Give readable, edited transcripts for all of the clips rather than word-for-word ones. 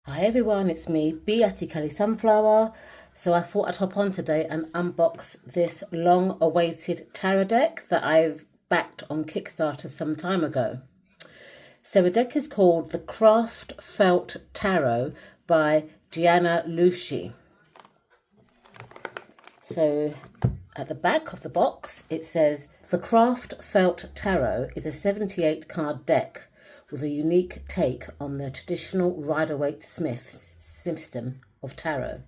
Hi everyone, it's me, Beatty Kelly Sunflower. So I thought I'd hop on today and unbox this long-awaited tarot deck that I've backed on Kickstarter some time ago. So the deck is called the Craft Felt Tarot by Gianna Lucci. So at the back of the box it says, the Craft Felt Tarot is a 78 card deck with a unique take on the traditional Rider-Waite-Smith system of tarot,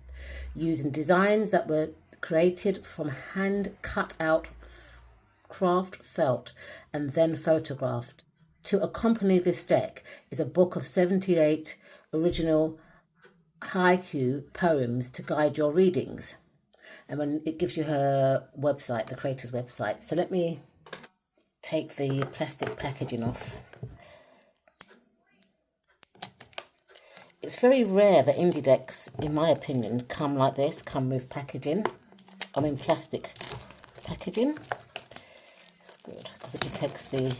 using designs that were created from hand-cut out craft felt and then photographed. To accompany this deck is a book of 78 original haiku poems to guide your readings. And then it gives you her website, the creator's website. So let me take the plastic packaging off. It's very rare that indie decks, in my opinion, come like this, come with packaging. I mean plastic packaging. It's good because it protects the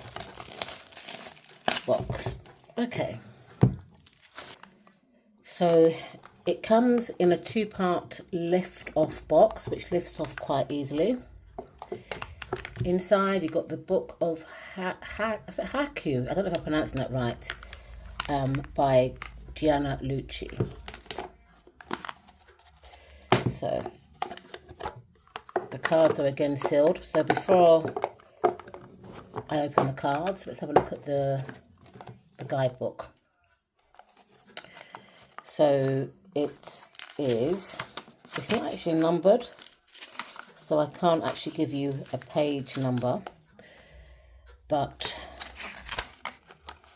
box. Okay. So it comes in a two-part lift-off box, which lifts off quite easily. Inside you got the book of haiku. I don't know if I'm pronouncing that right. By Gianna Lucci. So the cards are again sealed. So before I open the cards, let's have a look at the guidebook. So it's not actually numbered, so I can't actually give you a page number, but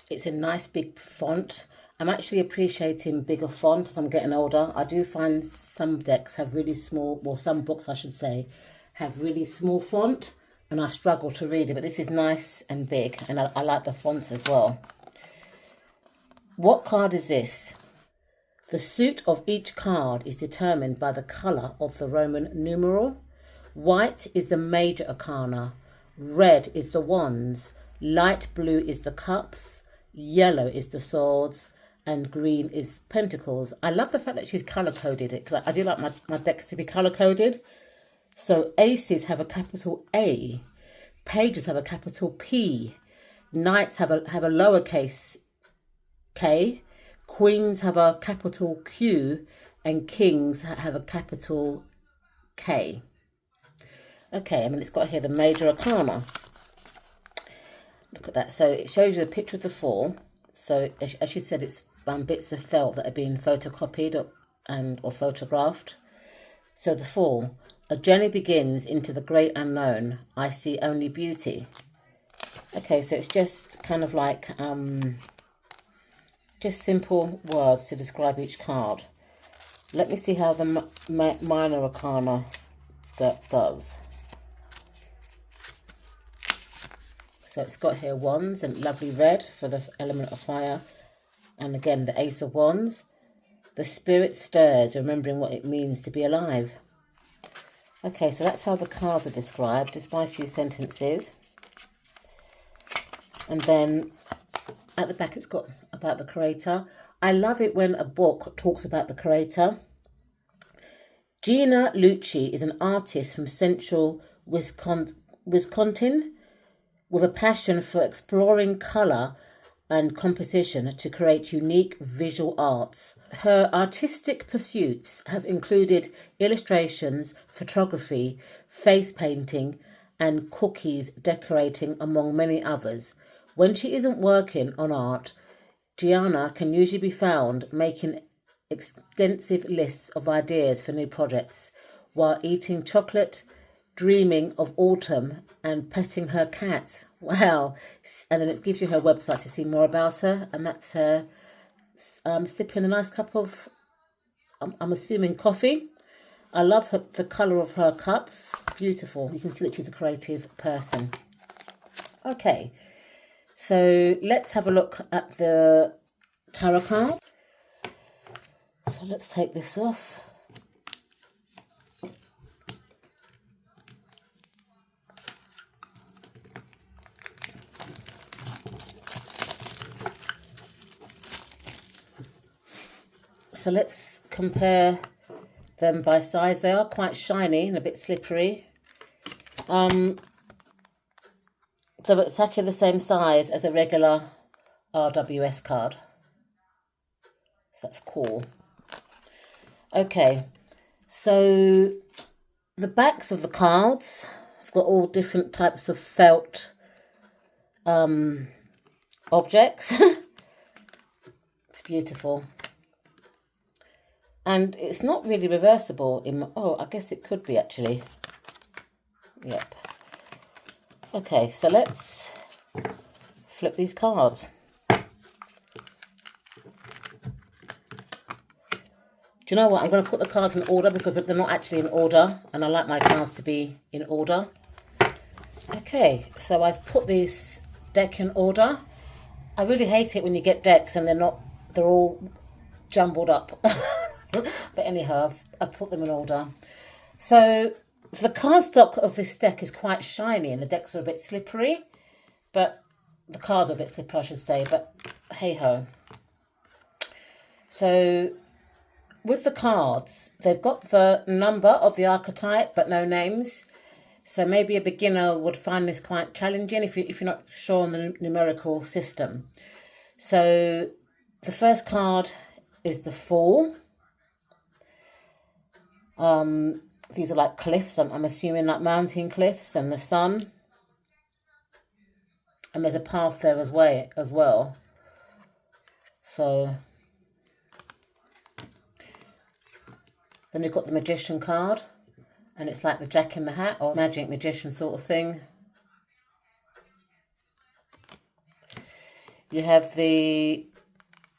it's a nice big font. I'm actually appreciating bigger font as I'm getting older. I do find some decks have really small, well, some books I should say, have really small font, and I struggle to read it, but this is nice and big, and I like the fonts as well. What card is this? The suit of each card is determined by the colour of the Roman numeral. White is the major arcana, red is the wands, light blue is the cups, yellow is the swords, and green is pentacles. I love the fact that she's colour-coded it, because I do like my decks to be colour-coded. So aces have a capital A, pages have a capital P, knights have a lowercase k, queens have a capital Q, and kings have a capital K. Okay, and then it's got here the major arcana. Look at that. So it shows you the picture of the four. So as she said, it's bits of felt that are being photocopied or photographed. So the four, a journey begins into the great unknown. I see only beauty. Okay, so it's just kind of like just simple words to describe each card. Let me see how the minor arcana does. So it's got here wands and lovely red for the element of fire. And again, the ace of wands. The spirit stirs, remembering what it means to be alive. Okay, so that's how the cards are described, just by a few sentences. And then at the back, it's got about the creator. I love it when a book talks about the creator. Gianna Lucci is an artist from central Wisconsin with a passion for exploring colour and composition to create unique visual arts. Her artistic pursuits have included illustrations, photography, face painting, and cookies decorating, among many others. When she isn't working on art, Gianna can usually be found making extensive lists of ideas for new projects while eating chocolate, dreaming of autumn, and petting her cat. Wow. And then it gives you her website to see more about her, and that's her sipping a nice cup of, I'm assuming, coffee. I love the colour of her cups. Beautiful. You can see that she's a creative person. Okay, so let's have a look at the tarot card. So let's take this off. So let's compare them by size. They are quite shiny and a bit slippery. So it's exactly the same size as a regular RWS card. So that's cool. Okay, so the backs of the cards have got all different types of felt objects. It's beautiful. And it's not really reversible. Oh, I guess it could be actually. Yep. Okay, so let's flip these cards. Do you know what? I'm going to put the cards in order because they're not actually in order. And I like my cards to be in order. Okay, so I've put this deck in order. I really hate it when you get decks and they're all jumbled up. But anyhow, I've put them in order. So the cardstock of this deck is quite shiny and the decks are a bit slippery. But the cards are a bit slippery, I should say. But hey-ho. So with the cards, they've got the number of the archetype, but no names. So maybe a beginner would find this quite challenging if you're not sure on the numerical system. So the first card is the Fool. These are like cliffs, I'm assuming like mountain cliffs, and the sun. And there's a path there as well. So then we've got the Magician card. And it's like the Jack in the Hat or Magic Magician sort of thing. You have the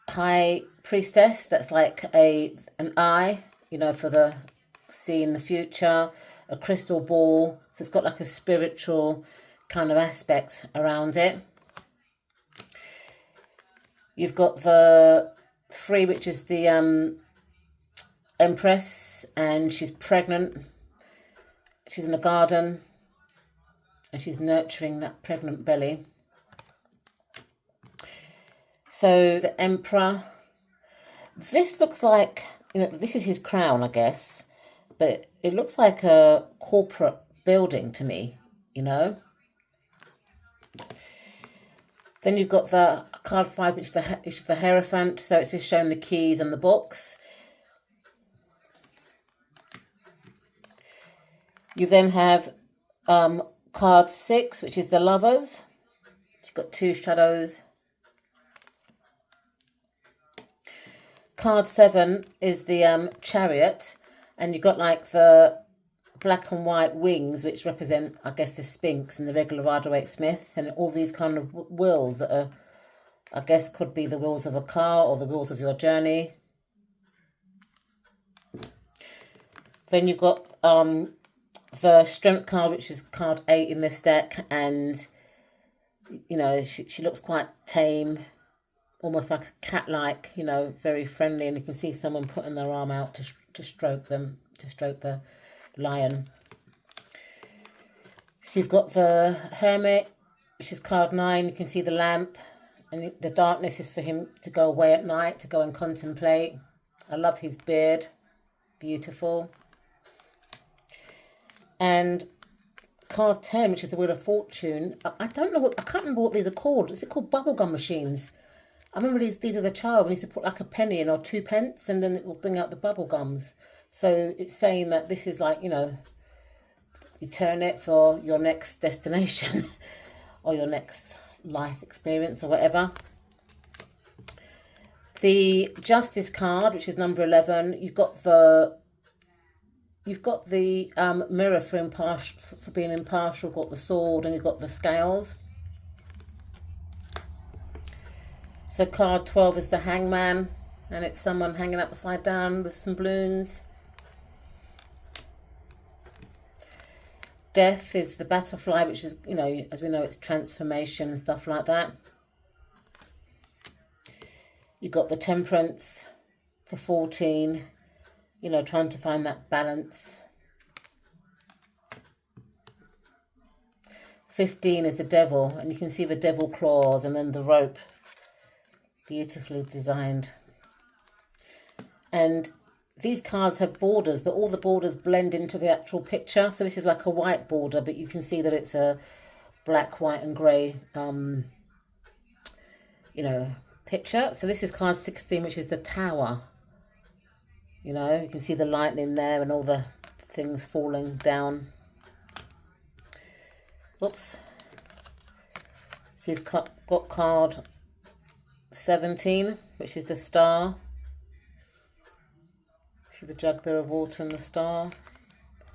High Priestess. That's like an eye, for the seeing the future. A crystal ball. So it's got like a spiritual kind of aspect around it. You've got the 3, which is the Empress. And she's pregnant. She's in a garden and she's nurturing that pregnant belly. So the Emperor, this looks like, this is his crown, I guess, but it looks like a corporate building to me, Then you've got the card 5, which is the Hierophant. So it's just showing the keys and the books. You then have card 6, which is the Lovers. She's got 2 shadows. Card 7 is the Chariot, and you've got like the black and white wings, which represent, I guess, the Sphinx and the regular Rider-Waite-Smith, and all these kind of wheels that are, I guess, could be the wheels of a car or the wheels of your journey. Then you've got the Strength card, which is card 8 in this deck, and she looks quite tame, almost like a cat-like, very friendly, and you can see someone putting their arm out to stroke the lion. So you've got the Hermit, which is card 9. You can see the lamp, and the darkness is for him to go away at night, to go and contemplate. I love his beard, beautiful. And card 10, which is the Wheel of Fortune. I don't know I can't remember what these are called. Is it called bubblegum machines? I remember these are the child. We used to put like a penny in or 2 pence, and then it will bring out the bubble gums. So it's saying that this is like, you turn it for your next destination or your next life experience or whatever. The Justice card, which is number 11, you've got the mirror for being impartial, you've got the sword, and you've got the scales. So card 12 is the Hangman, and it's someone hanging upside down with some balloons. Death is the Butterfly, which is, as we know, it's transformation and stuff like that. You've got the Temperance for 14, trying to find that balance. 15 is the Devil, and you can see the devil claws and then the rope. Beautifully designed. And these cards have borders, but all the borders blend into the actual picture. So this is like a white border, but you can see that it's a black, white and grey, you know, picture. So this is card 16, which is the Tower. You know, you can see the lightning there and all the things falling down. Oops. So you've got card 17, which is the Star. See the jug there of water and the star.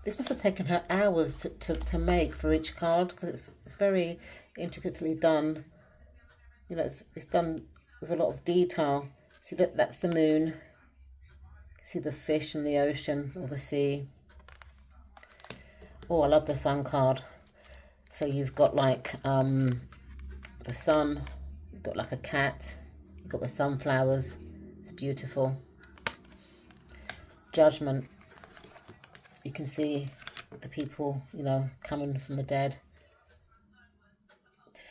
This must have taken her hours to make for each card, because it's very intricately done. You know, it's done with a lot of detail. See that's the moon. See the fish in the ocean or the sea. Oh, I love the sun card. So you've got like the sun, you've got like a cat, you've got the sunflowers. It's beautiful. Judgment. You can see the people, you know, coming from the dead to,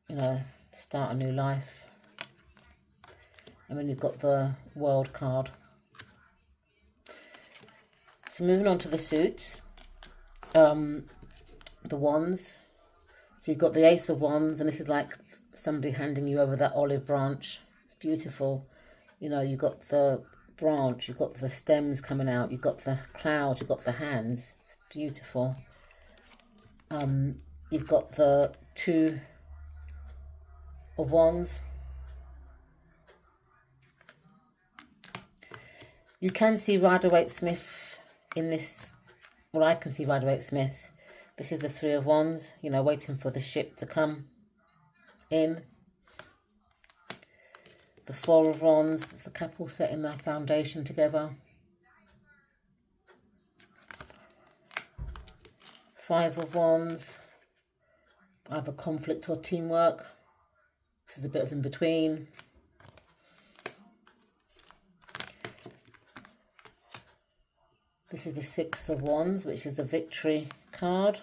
you know, start a new life. And then you've got the World card. So moving on to the suits, the wands. So you've got the Ace of Wands, and this is like somebody handing you over that olive branch. It's beautiful. You know, you've got the branch, you've got the stems coming out, you've got the cloud, you've got the hands. It's beautiful. You've got the Two of Wands. You can see Rider-Waite-Smith in this. Well, I can see Rider-Waite-Smith. This is the Three of Wands, you know, waiting for the ship to come in. The Four of Wands, it's the couple setting their foundation together. Five of Wands, either conflict or teamwork. This is a bit of in between. This is the Six of Wands, which is the Victory card.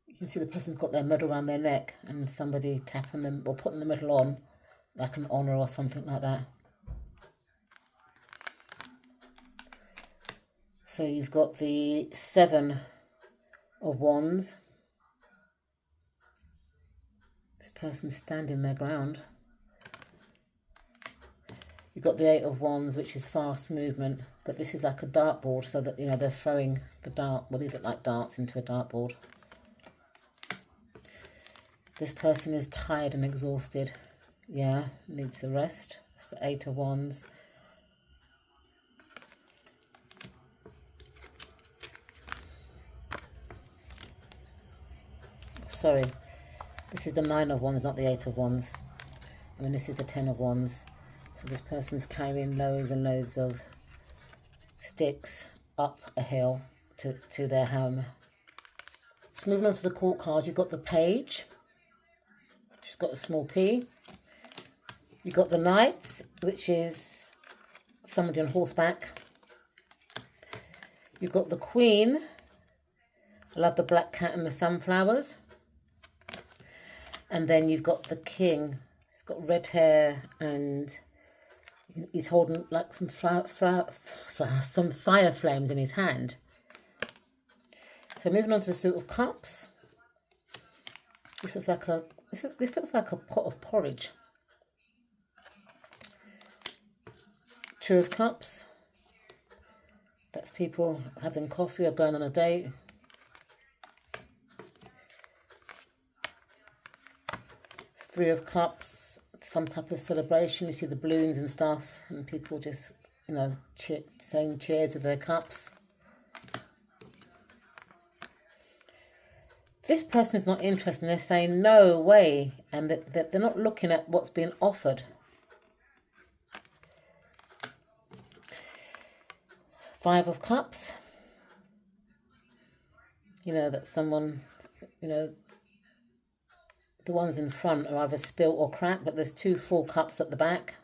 You can see the person's got their medal around their neck and somebody tapping them or putting the medal on, like an honour or something like that. So you've got the Seven of Wands. This person's standing their ground. You've got the Eight of Wands, which is fast movement, but this is like a dartboard, so that, you know, they're throwing the dart, well, these look like darts, into a dartboard. This person is tired and exhausted. Yeah, needs a rest. It's the Eight of Wands. Sorry, this is the Nine of Wands, not the Eight of Wands. And then this is the Ten of Wands. So this person's carrying loads and loads of sticks up a hill to their home. So moving on to the court cards, you've got the Page. She's got a small P. You've got the Knight, which is somebody on horseback. You've got the Queen. I love the black cat and the sunflowers. And then you've got the King. He's got red hair and he's holding like some fire flames in his hand. So moving on to the Suit of Cups. This looks like a pot of porridge. Two of Cups. That's people having coffee or going on a date. Three of Cups, some type of celebration. You see the balloons and stuff, and people just, you know, saying cheers with their cups. This person is not interested, and they're saying no way, and that they're not looking at what's being offered. Five of Cups. You know, that someone, you know, the ones in front are either spilt or cracked, but there's two full cups at the back.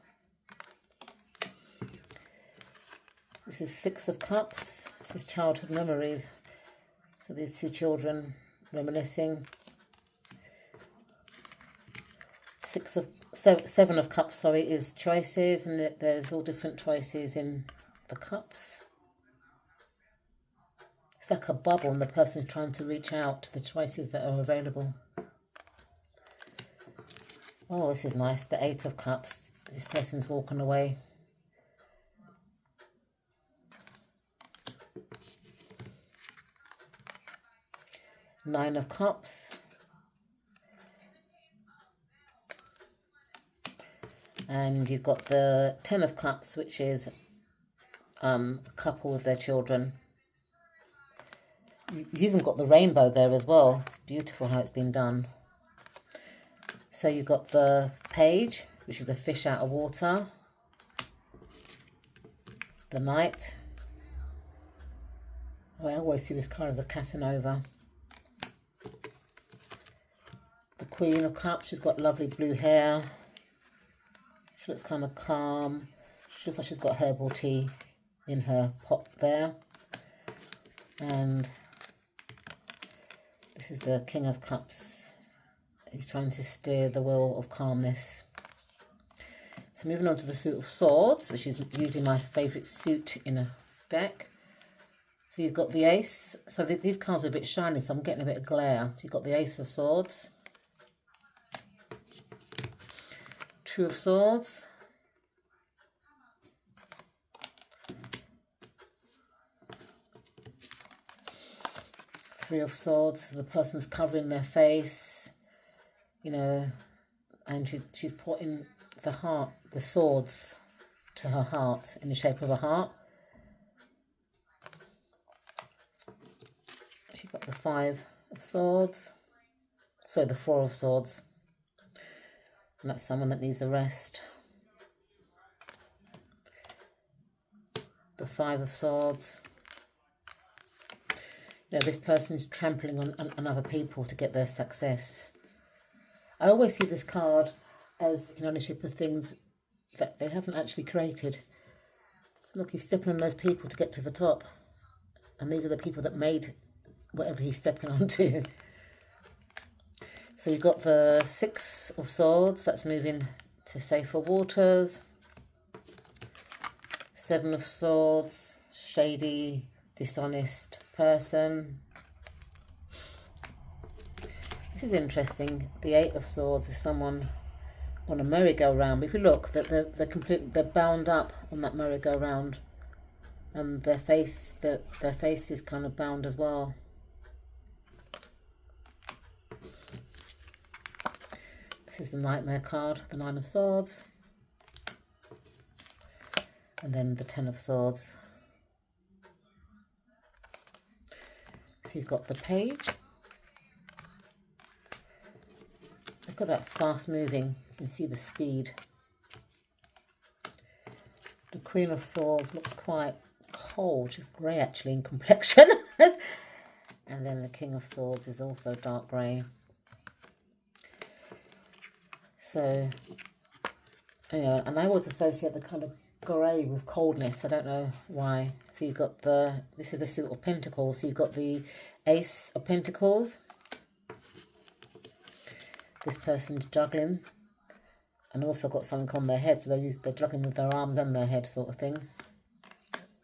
This is Six of Cups. This is childhood memories. So these two children reminiscing. Seven of Cups, sorry, is choices, and there's all different choices in the cups. It's like a bubble, and the person's trying to reach out to the choices that are available. Oh, this is nice. The Eight of Cups. This person's walking away. Nine of Cups. And you've got the Ten of Cups, which is a couple with their children. You've even got the rainbow there as well. It's beautiful how it's been done. So you've got the Page, which is a fish out of water. The Knight. Oh, I always see this card as a Casanova. The Queen of Cups, she's got lovely blue hair. She looks kind of calm. She looks like she's got herbal tea in her pot there. And this is the King of Cups. He's trying to steer the wheel of calmness. So moving on to the Suit of Swords, which is usually my favourite suit in a deck. So you've got the Ace. So these cards are a bit shiny, so I'm getting a bit of glare. So you've got the Ace of Swords. Two of Swords. Three of Swords. The person's covering their face, you know, and she's putting the swords to her heart in the shape of a heart. She's got the Five of Swords. Sorry, the Four of Swords. And that's someone that needs a rest. The Five of Swords. You know, this person's trampling on other people to get their success. I always see this card as in ownership of things that they haven't actually created. Look, he's stepping on those people to get to the top. And these are the people that made whatever he's stepping onto. So you've got the Six of Swords, that's moving to safer waters. Seven of Swords, shady, dishonest person. This is interesting. The Eight of Swords is someone on a merry-go-round. If you look, they're bound up on that merry-go-round, and their face is kind of bound as well. This is the Nightmare card, the Nine of Swords. And then the Ten of Swords. So you've got the Page. Look at that fast moving. You can see the speed. The Queen of Swords looks quite cold. She's grey actually in complexion. And then the King of Swords is also dark grey. So, you know, and I always associate the kind of grey with coldness. I don't know why. So you've got this is the Suit of Pentacles. So you've got the Ace of Pentacles. This person's juggling. And also got something on their head. So they're juggling with their arms and their head sort of thing.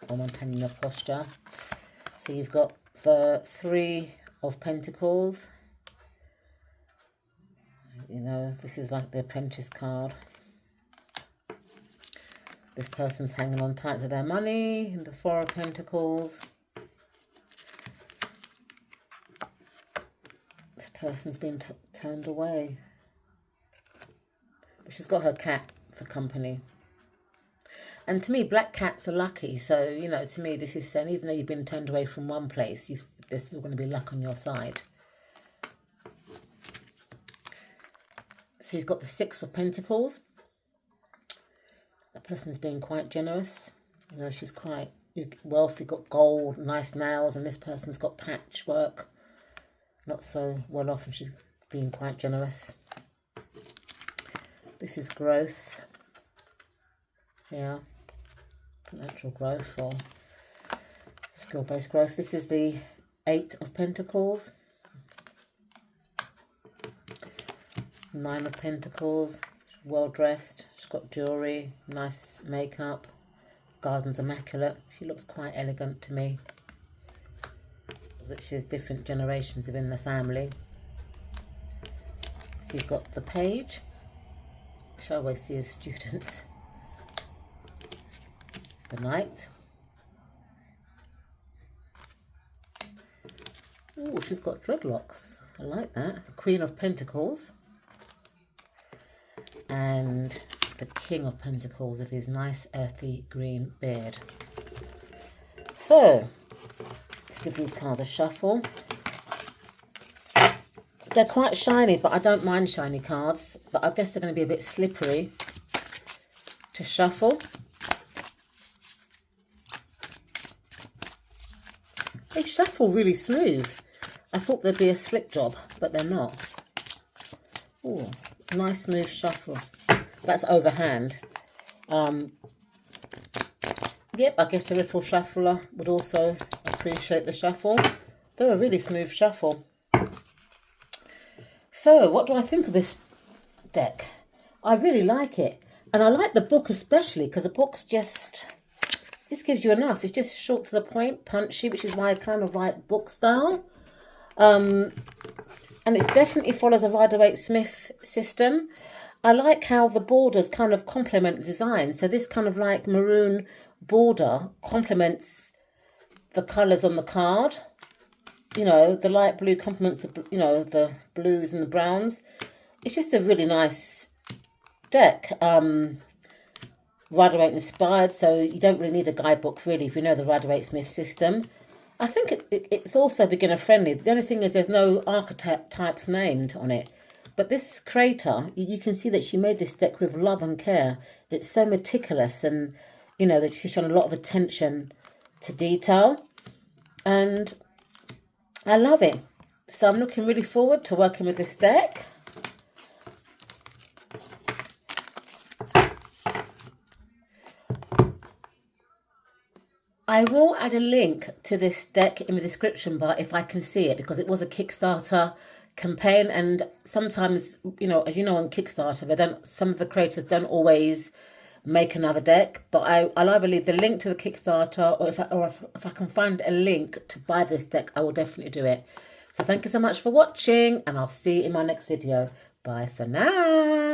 Or maintaining their posture. So you've got the Three of Pentacles. You know, this is like the Apprentice card. This person's hanging on tight to their money. And the Four of Pentacles. This person's been turned away. But she's got her cat for company. And to me, black cats are lucky. So, you know, to me, this is saying even though you've been turned away from one place, there's still going to be luck on your side. So you've got the Six of Pentacles. That person's being quite generous. You know, she's quite wealthy, got gold, nice nails, and this person's got patchwork. Not so well off, and she's being quite generous. This is growth. Yeah. Financial growth or skill-based growth. This is the Eight of Pentacles. Nine of Pentacles, well dressed, she's got jewellery, nice makeup, garden's immaculate. She looks quite elegant to me, which is different generations within the family. So you've got the Page, which I always see as students, the Knight. Oh, she's got dreadlocks. I like that. The Queen of Pentacles. And the King of Pentacles with his nice earthy green beard. So, let's give these cards a shuffle. They're quite shiny, but I don't mind shiny cards. But I guess they're going to be a bit slippery to shuffle. They shuffle really smooth. I thought there'd be a slip job, but they're not. Oh, nice smooth shuffle. That's overhand. Yep, I guess a riffle shuffler would also appreciate the shuffle. They're a really smooth shuffle. So, what do I think of this deck? I really like it. And I like the book especially because the book's just gives you enough. It's just short to the point, punchy, which is why I kind of like book style. And it definitely follows a Rider-Waite-Smith system. I like how the borders kind of complement the design. So this kind of like maroon border complements the colours on the card. You know, the light blue complements the, you know, the blues and the browns. It's just a really nice deck. Rider-Waite inspired, so you don't really need a guidebook really if you know the Rider-Waite-Smith system. I think it's also beginner friendly. The only thing is there's no archetypes named on it. But this creator, you can see that she made this deck with love and care. It's so meticulous and, you know, that she's shown a lot of attention to detail. And I love it. So I'm looking really forward to working with this deck. I will add a link to this deck in the description bar if I can see it, because it was a Kickstarter campaign, and sometimes, you know, as you know, on Kickstarter, some of the creators don't always make another deck. But I'll either leave the link to the Kickstarter, or if I can find a link to buy this deck, I will definitely do it. So thank you so much for watching, and I'll see you in my next video. Bye for now.